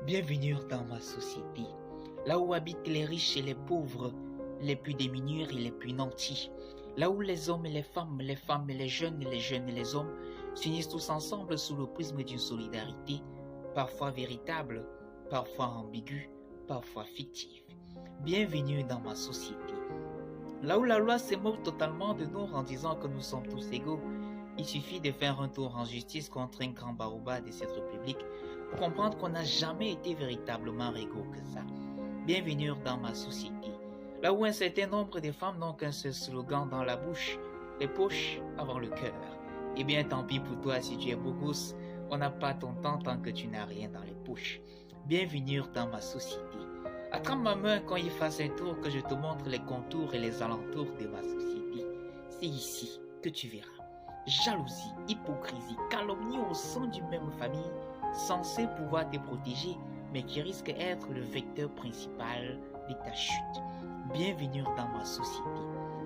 Bienvenue dans ma société, là où habitent les riches et les pauvres, les plus démunis et les plus nantis, là où les hommes et les femmes et les jeunes et les hommes s'unissent tous ensemble sous le prisme d'une solidarité, parfois véritable, parfois ambiguë, parfois fictive. Bienvenue dans ma société, là où la loi se moque totalement de nous en disant que nous sommes tous égaux. Il suffit de faire un tour en justice contre un grand barouba de cette république pour comprendre qu'on n'a jamais été véritablement égaux que ça. Bienvenue dans ma société, là où un certain nombre de femmes n'ont qu'un seul slogan dans la bouche, les poches avant le cœur. Eh bien tant pis pour toi si tu es beau gosse, on n'a pas ton temps tant que tu n'as rien dans les poches. Bienvenue dans ma société. Attrape ma main quand il fasse un tour que je te montre les contours et les alentours de ma société. C'est ici que tu verras. Jalousie, hypocrisie, calomnie au sein d'une même famille, censée pouvoir te protéger, mais qui risque d'être le vecteur principal de ta chute. Bienvenue dans ma société.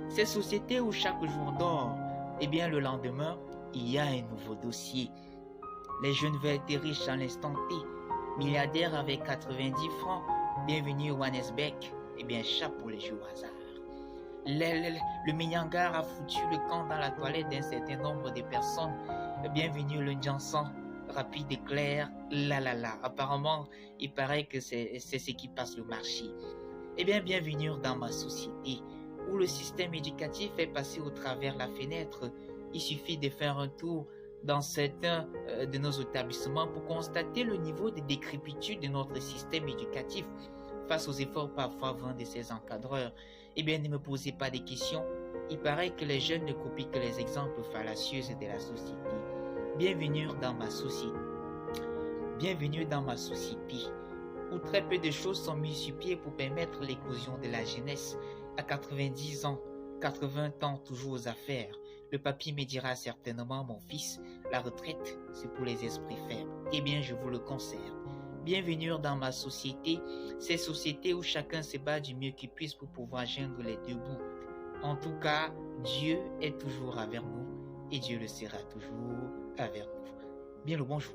Cette société où chaque jour dort, et bien le lendemain, il y a un nouveau dossier. Les jeunes veulent être riches à l'instant T, milliardaires avec 90 francs, bienvenue au Johannesburg, et bien chapeau les jeux au hasard. Le Minyangar a foutu le camp dans la toilette d'un certain nombre de personnes. Bienvenue le Njansan, rapide et clair, Apparemment, il paraît que c'est ce qui passe le marché. Eh bien, bienvenue dans ma société, où le système éducatif est passé au travers la fenêtre. Il suffit de faire un tour dans certains de nos établissements pour constater le niveau de décrépitude de notre système éducatif face aux efforts parfois vains de ses encadreurs. Eh bien, ne me posez pas de questions. Il paraît que les jeunes ne copient que les exemples fallacieux de la société. Bienvenue dans ma société. Bienvenue dans ma société, où très peu de choses sont mises sur pied pour permettre l'éclosion de la jeunesse. À 90 ans, 80 ans, toujours aux affaires. Le papy me dira certainement, mon fils, la retraite, c'est pour les esprits faibles. Eh bien, je vous le concerne. Bienvenue dans ma société, ces sociétés où chacun se bat du mieux qu'il puisse pour pouvoir joindre les deux bouts. En tout cas, Dieu est toujours avec nous et Dieu le sera toujours avec nous. Bien le bonjour.